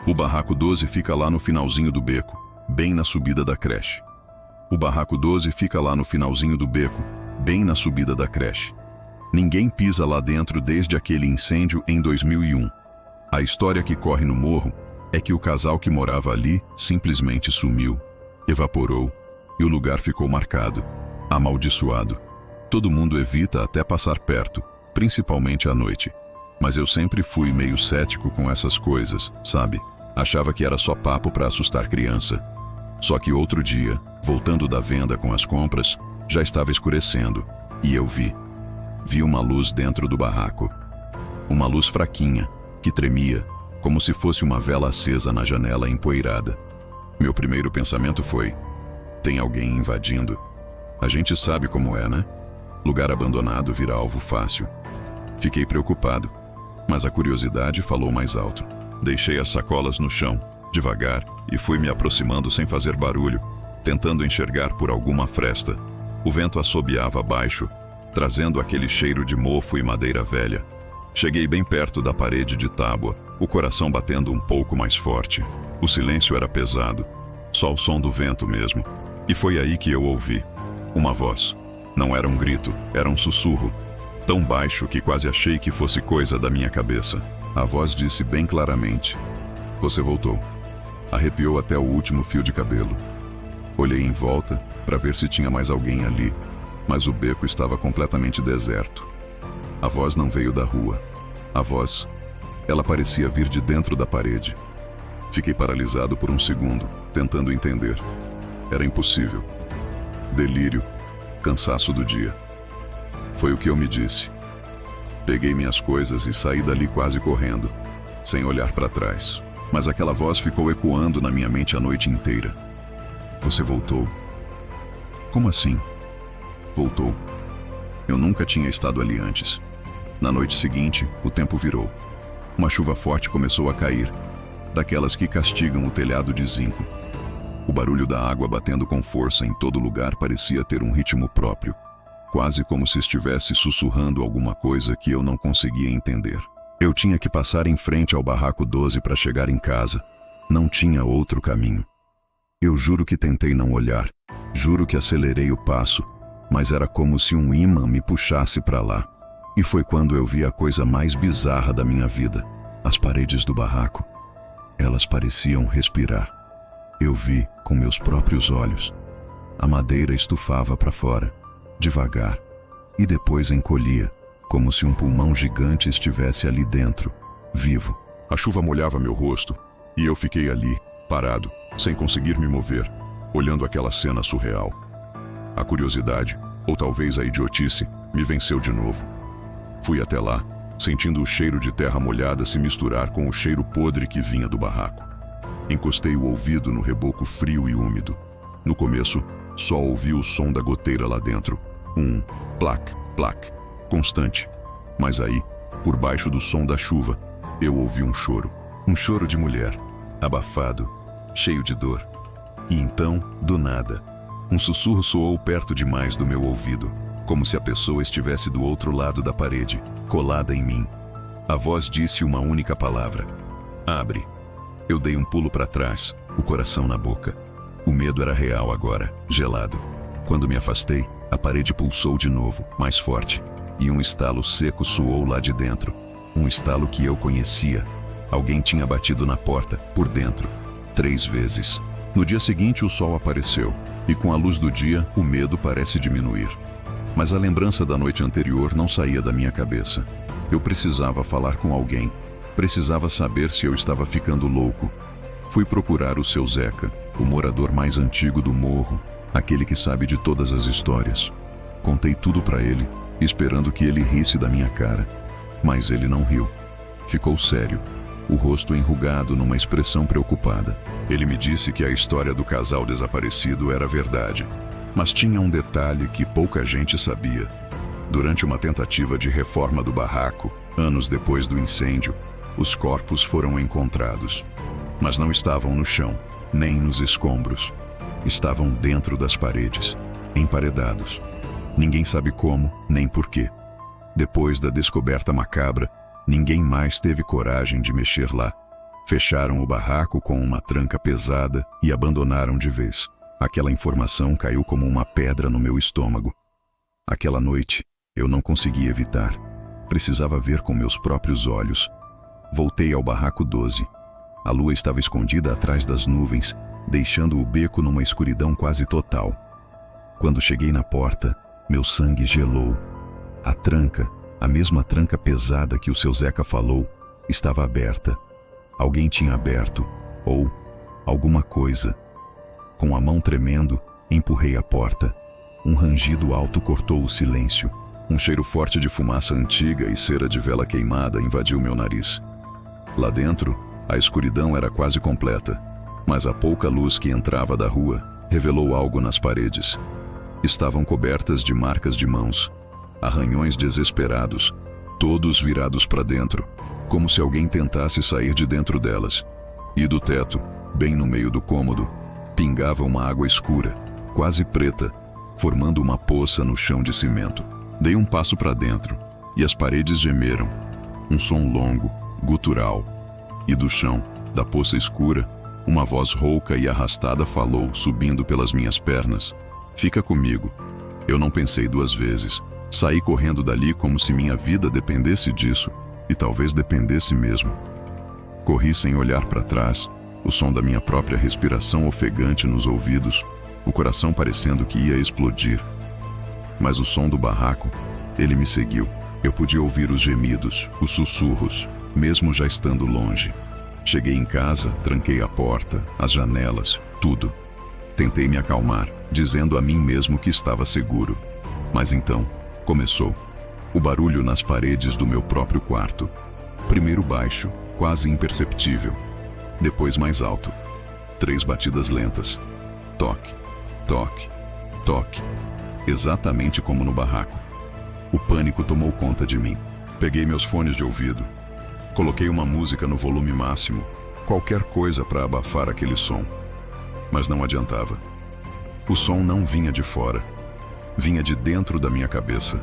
O barraco 12 fica lá no finalzinho do beco, bem na subida da creche. O barraco 12 fica lá no finalzinho do beco, bem na subida da creche. Ninguém pisa lá dentro desde aquele incêndio em 2001. A história que corre no morro é que o casal que morava ali simplesmente sumiu, evaporou, e o lugar ficou marcado, amaldiçoado. Todo mundo evita até passar perto, principalmente à noite. Mas eu sempre fui meio cético com essas coisas, sabe? Achava que era só papo para assustar criança. Só que outro dia, voltando da venda com as compras, já estava escurecendo, e eu vi uma luz dentro do barraco. Uma luz fraquinha, que tremia, como se fosse uma vela acesa na janela empoeirada. Meu primeiro pensamento foi: tem alguém invadindo. A gente sabe como é, né? Lugar abandonado vira alvo fácil. Fiquei preocupado, mas a curiosidade falou mais alto. Deixei as sacolas no chão, devagar, e fui me aproximando sem fazer barulho, tentando enxergar por alguma fresta. O vento assobiava abaixo, trazendo aquele cheiro de mofo e madeira velha. Cheguei bem perto da parede de tábua, o coração batendo um pouco mais forte. O silêncio era pesado, só o som do vento mesmo. E foi aí que eu ouvi uma voz. Não era um grito, era um sussurro, tão baixo que quase achei que fosse coisa da minha cabeça. A voz disse bem claramente: você voltou. Arrepiou até o último fio de cabelo. Olhei em volta para ver se tinha mais alguém ali, mas o beco estava completamente deserto. A voz não veio da rua. A voz, ela parecia vir de dentro da parede. Fiquei paralisado por um segundo, tentando entender. Era impossível. Delírio, cansaço do dia. Foi o que eu me disse. Peguei minhas coisas e saí dali quase correndo, sem olhar para trás. Mas aquela voz ficou ecoando na minha mente a noite inteira. Você voltou. Como assim? Voltou. Eu nunca tinha estado ali antes. Na noite seguinte, o tempo virou. Uma chuva forte começou a cair, daquelas que castigam o telhado de zinco. O barulho da água batendo com força em todo lugar parecia ter um ritmo próprio, quase como se estivesse sussurrando alguma coisa que eu não conseguia entender. Eu tinha que passar em frente ao barraco 12 para chegar em casa. Não tinha outro caminho. Eu juro que tentei não olhar, juro que acelerei o passo, mas era como se um ímã me puxasse para lá. E foi quando eu vi a coisa mais bizarra da minha vida. As paredes do barraco, elas pareciam respirar. Eu vi com meus próprios olhos. A madeira estufava para fora, devagar, e depois encolhia, como se um pulmão gigante estivesse ali dentro, vivo. A chuva molhava meu rosto, e eu fiquei ali, parado, sem conseguir me mover, olhando aquela cena surreal. A curiosidade, ou talvez a idiotice, me venceu de novo. Fui até lá, sentindo o cheiro de terra molhada se misturar com o cheiro podre que vinha do barraco. Encostei o ouvido no reboco frio e úmido. No começo, só ouvi o som da goteira lá dentro. Plac, plac, constante. Mas aí, por baixo do som da chuva, eu ouvi um choro. Um choro de mulher, abafado, cheio de dor. E então, do nada, um sussurro soou perto demais do meu ouvido, como se a pessoa estivesse do outro lado da parede, colada em mim. A voz disse uma única palavra: abre. Eu dei um pulo para trás, o coração na boca. O medo era real agora, gelado. Quando me afastei, a parede pulsou de novo, mais forte, e um estalo seco soou lá de dentro. Um estalo que eu conhecia. Alguém tinha batido na porta, por dentro, 3 vezes. No dia seguinte, o sol apareceu, e com a luz do dia, o medo parece diminuir. Mas a lembrança da noite anterior não saía da minha cabeça. Eu precisava falar com alguém. Precisava saber se eu estava ficando louco. Fui procurar o seu Zeca, o morador mais antigo do morro, aquele que sabe de todas as histórias. Contei tudo para ele, esperando que ele risse da minha cara. Mas ele não riu. Ficou sério, o rosto enrugado numa expressão preocupada. Ele me disse que a história do casal desaparecido era verdade. Mas tinha um detalhe que pouca gente sabia. Durante uma tentativa de reforma do barraco, anos depois do incêndio, os corpos foram encontrados. Mas não estavam no chão, nem nos escombros. Estavam dentro das paredes, emparedados. Ninguém sabe como, nem porquê. Depois da descoberta macabra, ninguém mais teve coragem de mexer lá. Fecharam o barraco com uma tranca pesada e abandonaram de vez. Aquela informação caiu como uma pedra no meu estômago. Aquela noite, eu não consegui evitar. Precisava ver com meus próprios olhos. Voltei ao barraco 12. A lua estava escondida atrás das nuvens, deixando o beco numa escuridão quase total. Quando cheguei na porta, meu sangue gelou. A tranca, a mesma tranca pesada que o seu Zeca falou, estava aberta. Alguém tinha aberto, ou alguma coisa. Com a mão tremendo, empurrei a porta. Um rangido alto cortou o silêncio. Um cheiro forte de fumaça antiga e cera de vela queimada invadiu meu nariz. Lá dentro, a escuridão era quase completa, mas a pouca luz que entrava da rua revelou algo nas paredes. Estavam cobertas de marcas de mãos, arranhões desesperados, todos virados para dentro, como se alguém tentasse sair de dentro delas. E do teto, bem no meio do cômodo, pingava uma água escura, quase preta, formando uma poça no chão de cimento. Dei um passo para dentro, e as paredes gemeram. Um som longo, gutural. E do chão, da poça escura, uma voz rouca e arrastada falou, subindo pelas minhas pernas. Fica comigo. Eu não pensei duas vezes. Saí correndo dali como se minha vida dependesse disso, e talvez dependesse mesmo. Corri sem olhar para trás, o som da minha própria respiração ofegante nos ouvidos, o coração parecendo que ia explodir. Mas o som do barraco, ele me seguiu. Eu podia ouvir os gemidos, os sussurros, mesmo já estando longe. Cheguei em casa, tranquei a porta, as janelas, tudo. Tentei me acalmar, dizendo a mim mesmo que estava seguro. Mas então, começou. O barulho nas paredes do meu próprio quarto. Primeiro baixo, quase imperceptível. Depois mais alto. 3 batidas lentas. Toque, toque, toque. Exatamente como no barraco. O pânico tomou conta de mim. Peguei meus fones de ouvido. Coloquei uma música no volume máximo, qualquer coisa para abafar aquele som. Mas não adiantava. O som não vinha de fora. Vinha de dentro da minha cabeça.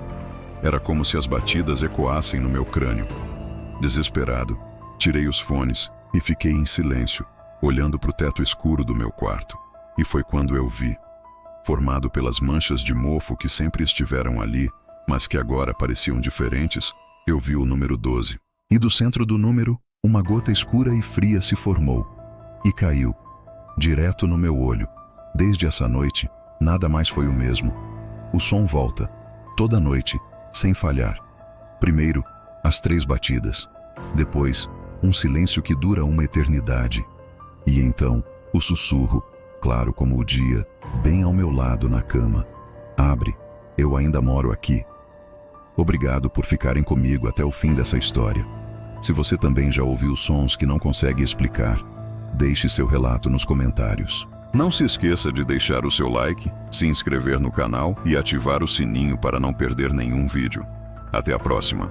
Era como se as batidas ecoassem no meu crânio. Desesperado, tirei os fones e fiquei em silêncio, olhando para o teto escuro do meu quarto. E foi quando eu vi, formado pelas manchas de mofo que sempre estiveram ali, mas que agora pareciam diferentes, eu vi o número 12. E do centro do número, uma gota escura e fria se formou. E caiu, direto no meu olho. Desde essa noite, nada mais foi o mesmo. O som volta, toda noite, sem falhar. Primeiro, as 3 batidas. Depois, um silêncio que dura uma eternidade. E então, o sussurro, claro como o dia, bem ao meu lado na cama. Abre, eu ainda moro aqui. Obrigado por ficarem comigo até o fim dessa história. Se você também já ouviu sons que não consegue explicar, deixe seu relato nos comentários. Não se esqueça de deixar o seu like, se inscrever no canal e ativar o sininho para não perder nenhum vídeo. Até a próxima!